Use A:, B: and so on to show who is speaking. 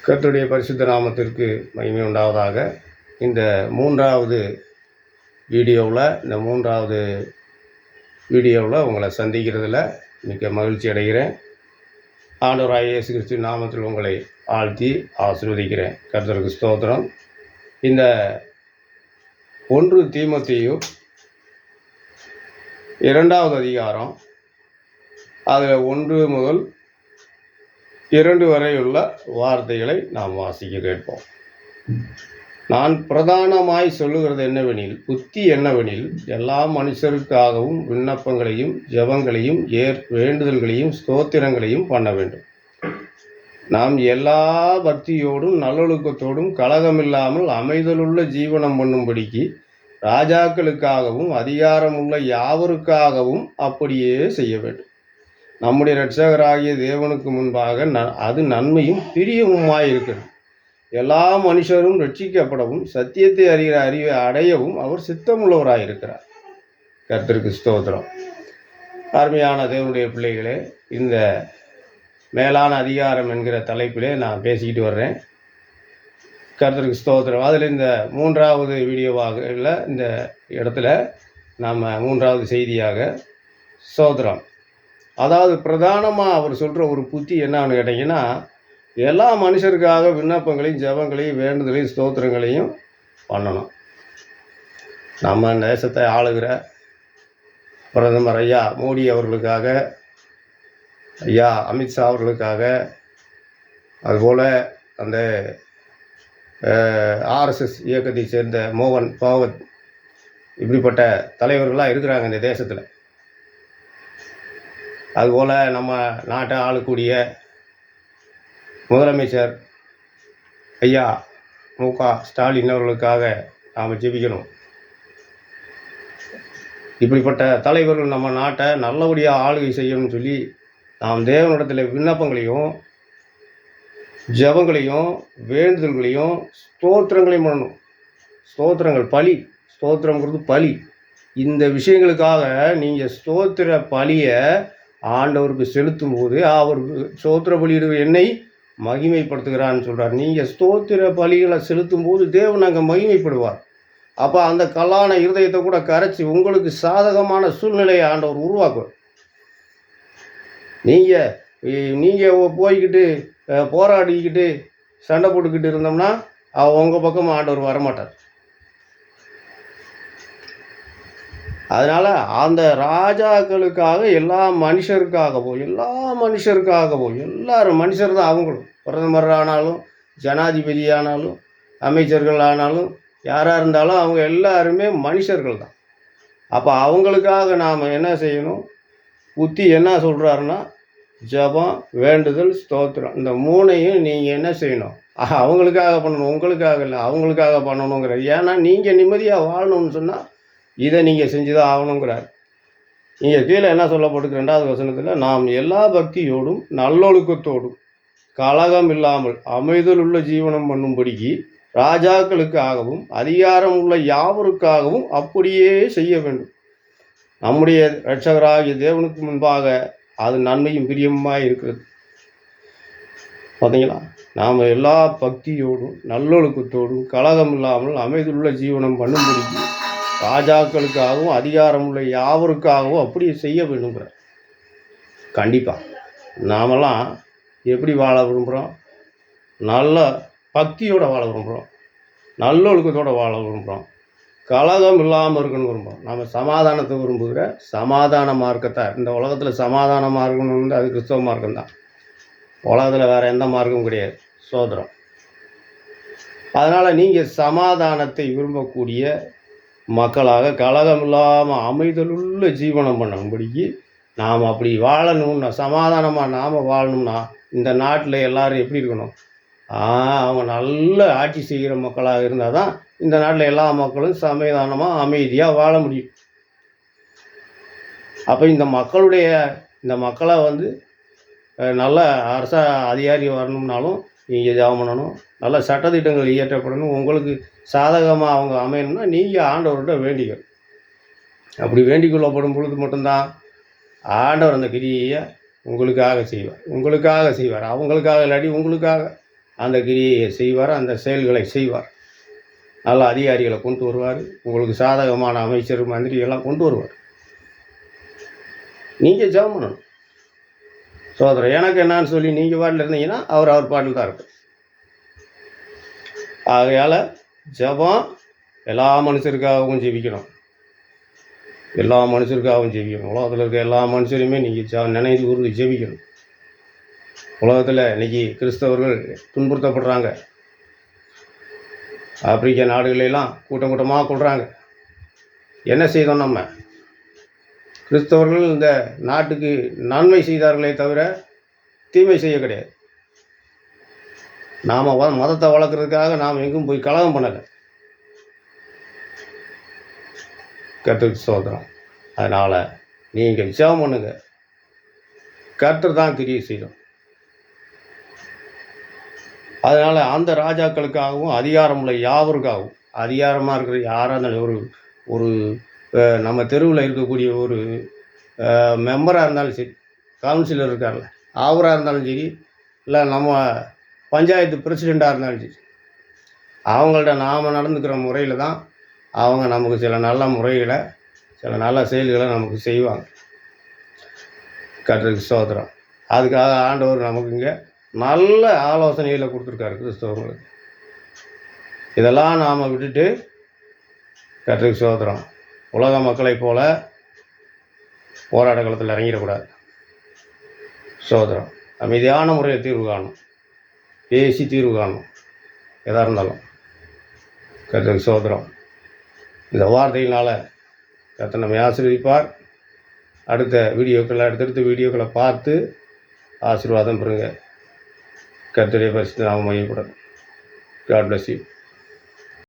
A: கர்த்தருடைய பரிசுத்த நாமத்திற்கு மகிமை உண்டாவதாக. இந்த மூன்றாவது வீடியோவில் உங்களை சந்திக்கிறதுல மிக்க மகிழ்ச்சி அடைகிறேன். ஆண்டவராகிய இயேசு கிறிஸ்துவின் நாமத்தில் உங்களை ஆழ்த்தி ஆசீர்வதிக்கிறேன். கர்த்தருக்கு ஸ்தோத்திரம். இந்த 1 தீமோத்தேயு 2வது அதிகாரம், அதில் 1 முதல் 2 வரையுள்ள வார்த்தைகளை நாம் வாசிக்க கேட்போம். நான் பிரதானமாய் சொல்லுகிறது என்னவெனில், புத்தி என்னவெனில், எல்லா மனுஷருக்காகவும் விண்ணப்பங்களையும் ஜெபங்களையும் வேண்டுதல்களையும் ஸ்தோத்திரங்களையும் பண்ண வேண்டும். நாம் எல்லா பக்தியோடும் நல்லொழுக்கத்தோடும் கலகமில்லாமல் அமைதலுள்ள ஜீவனம் பண்ணும்படிக்கு ராஜாக்களுக்காகவும் அதிகாரமுள்ள யாவருக்காகவும் அப்படியே செய்ய வேண்டும். நம்முடைய இரட்சகராகிய தேவனுக்கு முன்பாக அது நன்மையும் பிரியமுமாயிருக்கிறது. எல்லா மனுஷரும் ரட்சிக்கப்படவும் சத்தியத்தை அறிகிற அறிவை அடையவும் அவர் சித்தமுள்ளவராயிருக்கிறார். கர்த்தருக்கு ஸ்தோத்திரம். அருமையான தேவனுடைய பிள்ளைகளே, இந்த மேலான அதிகாரம் என்கிற தலைப்பிலே நான் பேசிக்கிட்டு வர்றேன். கர்த்தருக்கு ஸ்தோத்திரம். அதில் இந்த 3வது வீடியோவாக இல்லை, இந்த இடத்துல நாம் 3வது செய்தியாக ஸ்தோத்திரம். அதாவது பிரதானமாக அவர் சொல்கிற ஒரு புத்தி என்னன்னு கேட்டிங்கன்னா, எல்லா மனுஷருக்காக விண்ணப்பங்களையும் ஜெபங்களையும் வேண்டுதலையும் ஸ்தோத்திரங்களையும் பண்ணணும். நம்ம தேசத்தை ஆளுகிற பிரதமர் ஐயா மோடி அவர்களுக்காக, ஐயா அமித்ஷா அவர்களுக்காக, அதுபோல் அந்த ஆர்எஸ்எஸ் இயக்கத்தை சேர்ந்த மோகன் பாகவத், இப்படிப்பட்ட தலைவர்களாக இருக்கிறாங்க இந்த தேசத்தில். அதுபோல் நம்ம நாட்டை ஆளக்கூடிய முதலமைச்சர் ஐயா மு.க. ஸ்டாலின் அவர்களுக்காக நாம் ஜெபிக்கணும். இப்படிப்பட்ட தலைவர்கள் நம்ம நாட்டை நல்லபடியாக ஆளுகை செய்யணும்னு சொல்லி நாம் தேவனிடத்தில் விண்ணப்பங்களையும் ஜெபங்களையும் வேண்டுதல்களையும் ஸ்தோத்திரங்களையும் பண்ணணும். ஸ்தோத்திரங்கள் பலி, ஸ்தோத்திரங்கிறது பலி. இந்த விஷயங்களுக்காக நீங்கள் ஸ்தோத்திர பலியை ஆண்டவருக்கு செலுத்தும் போது அவருக்கு ஸ்தோத்திர பலியிடுவ என்னை மகிமைப்படுத்துகிறான்னு சொல்கிறார். நீங்கள் ஸ்தோத்திர பலிகளை செலுத்தும் போது தேவன் அங்கே மகிமைப்படுவார். அப்போ அந்த கல்லான இருதயத்தை கூட கரைச்சி உங்களுக்கு சாதகமான சூழ்நிலையை ஆண்டவர் உருவாக்குவார். நீங்கள் போய்கிட்டு போராடிக்கிட்டு சண்டை போட்டுக்கிட்டு இருந்தோம்னா உங்கள் பக்கம் ஆண்டவர் வரமாட்டார். அதனால் அந்த ராஜாக்களுக்காக எல்லா மனுஷருக்காகவும் எல்லாரும் மனுஷர் தான். அவங்களும் பிரதமர் ஆனாலும் ஜனாதிபதி ஆனாலும் அமைச்சர்கள் ஆனாலும் யாராக இருந்தாலும் அவங்க எல்லாருமே மனுஷர்கள் தான். அப்போ அவங்களுக்காக நாம் என்ன செய்யணும்? புத்தி என்ன சொல்கிறாருன்னா, ஜெபம் வேண்டுதல் ஸ்தோத்திரம், இந்த 3ஐயும் நீங்கள் என்ன செய்யணும்? அவங்களுக்காக பண்ணணும், உங்களுக்காக இல்லை, அவங்களுக்காக பண்ணணுங்கிறார். ஏன்னா நீங்கள் நிம்மதியாக வாழணும்னு சொன்னால் இதை நீங்கள் செஞ்சு தான் ஆகணுங்கிறார். இங்கே கீழே என்ன சொல்லப்பட்டிருக்கு 2வது வசனத்தில், நாம் எல்லா பக்தியோடும் நல்லொழுக்கத்தோடும் கலகம் இல்லாமல் அமைதலுள்ள ஜீவனம் பண்ணும்படிக்கு ராஜாக்களுக்காகவும் அதிகாரம் உள்ள யாவருக்காகவும் அப்படியே செய்ய வேண்டும். நம்முடைய இரட்சகராகிய தேவனுக்கு முன்பாக அது நன்மையும் பிரியமுமாய் இருக்கிறது. பார்த்தீங்களா? நாம் எல்லா பக்தியோடும் நல்லொழுக்கத்தோடும் கலகம் இல்லாமல் அமைதலுள்ள ஜீவனம் பண்ணும்படிக்கு ராஜாக்களுக்காகவும் அதிகாரம் உள்ள யாவருக்காகவும் அப்படியே செய்ய வேண்டுங்கிறார். கண்டிப்பாக நாமெல்லாம் எப்படி வாழ விரும்புகிறோம்? நல்ல பக்தியோடு வாழ விரும்புகிறோம், நல்லொழுக்கத்தோடு வாழ விரும்புகிறோம், கலகம் இல்லாமல் இருக்கணும் விரும்புகிறோம். நம்ம சமாதானத்தை விரும்புகிற சமாதான மார்க்கத்தை, இந்த உலகத்தில் சமாதான மார்க்கம் அது கிறிஸ்தவ மார்க்கம் தான். உலகத்தில் வேறு எந்த மார்க்கமும் கிடையாது. சோதரம். அதனால் நீங்கள் சமாதானத்தை விரும்பக்கூடிய மக்களாக கலகம் இல்லாமல் அமைதலுள்ள ஜீவனம் பண்ணும்படிக்கு நாம் அப்படி வாழணும்னா, சமாதானமாக நாம் வாழணும்னா இந்த நாட்டில் எல்லோரும் எப்படி இருக்கணும்? அவங்க நல்ல ஆட்சி செய்கிற மக்களாக இருந்தால் தான் இந்த நாட்டில் எல்லா மக்களும் சமாதானமாக அமைதியாக வாழ முடியும். அப்போ இந்த மக்களை நல்ல அரச அதிகாரி வரணும்னாலும் நீங்கள் ஜெபம் பண்ணணும். நல்ல சட்டத்திட்டங்கள் இயற்றப்படணும். உங்களுக்கு சாதகமாக அவங்க அமையணும்னா நீங்கள் ஆண்டவர்கிட்ட வேண்டிக்கணும். அப்படி வேண்டிக் கொள்ளப்படும் பொழுது மட்டும்தான் ஆண்டவர் அந்த கிரியை உங்களுக்காக செய்வார். அவங்களுக்காக இல்லாட்டி உங்களுக்காக அந்த கிரியை செய்வார், அந்த செயல்களை செய்வார். நல்ல அதிகாரிகளை கொண்டு வருவார், உங்களுக்கு சாதகமான அமைச்சர் மந்திரிகள்லாம் கொண்டு வருவார். நீங்கள் ஜெபம் பண்ணணும். சோதரம் எனக்கு என்னான்னு சொல்லி நீங்கள் பாட்டில் இருந்தீங்கன்னா அவர் பாட்டில் தான் இருக்கும். ஆகையால் ஜெபம் எல்லா மனுஷருக்காகவும் ஜெபிக்கணும். எல்லா மனுஷருக்காகவும் ஜெபிக்கணும். உலகத்தில் இருக்க எல்லா மனுஷரையுமே நீங்கள் நினைவு கூர்ந்து ஜெபிக்கணும். உலகத்தில் இன்றைக்கி கிறிஸ்தவர்கள் துன்புறுத்தப்படுறாங்க. ஆப்பிரிக்க நாடுகளெல்லாம் கூட்டம் கூட்டமாக கொள்கிறாங்க. என்ன செய்தோம்? நம்ம கிறிஸ்தவர்கள் இந்த நாட்டுக்கு நன்மை செய்தார்களே தவிர தீமை செய்ய கிடையாது. நாம் மதத்தை வளர்க்குறதுக்காக நாம் எங்கும் போய் கலகம் பண்ணலை. கர்த்தருக்கு ஸ்தோத்திரம். அதனால் நீங்கள் ஜெபம் பண்ணுங்க. கர்த்தர் தான் கிரியை செய்யும். அதனால் அந்த ராஜாக்களுக்காகவும் அதிகாரமுள்ள யாவருக்காகவும், அதிகாரமாக இருக்கிற யாராக இருந்தாலும், ஒரு நம்ம தெருவில் இருக்கக்கூடிய ஒரு மெம்பராக இருந்தாலும் சரி, கவுன்சிலர் இருக்கார்ல அவராக இருந்தாலும் சரி, இல்லை நம்ம பஞ்சாயத்து பிரசிடெண்ட்டாக இருந்தாலும் சரி, அவங்கள்ட்ட நாம் நடந்துக்கிற முறையில் தான் அவங்க நமக்கு சில நல்ல முறைகளை, சில நல்ல செயல்களை நமக்கு செய்வாங்க. கர்த்தருக்கு ஸ்தோத்திரம். அதுக்காக ஆண்டவர் நமக்கு இங்கே நல்ல ஆலோசனைகளை கொடுத்துருக்காரு கிறிஸ்தவர்களுக்கு. இதெல்லாம் நாம் விட்டுட்டு கர்த்தருக்கு ஸ்தோத்திரம் உலக மக்களைப் போல போராட்ட காலத்தில் இறங்கிடக்கூடாது. ஸ்தோத்திரம். அமைதியான முறையில் தீர்வு காணும், பேசி தீர்வு காணும். எதாக இருந்தாலும் கர்த்தருக்கு ஸ்தோத்திரம். இந்த வார்த்தையினால் கர்த்தர் நம்மை ஆசீர்வதிப்பார். அடுத்தடுத்த வீடியோக்களை பார்த்து ஆசீர்வாதம் பெறுங்க. கர்த்தருடைய பரிசுத்த நாமம் மையப்படும். God bless you.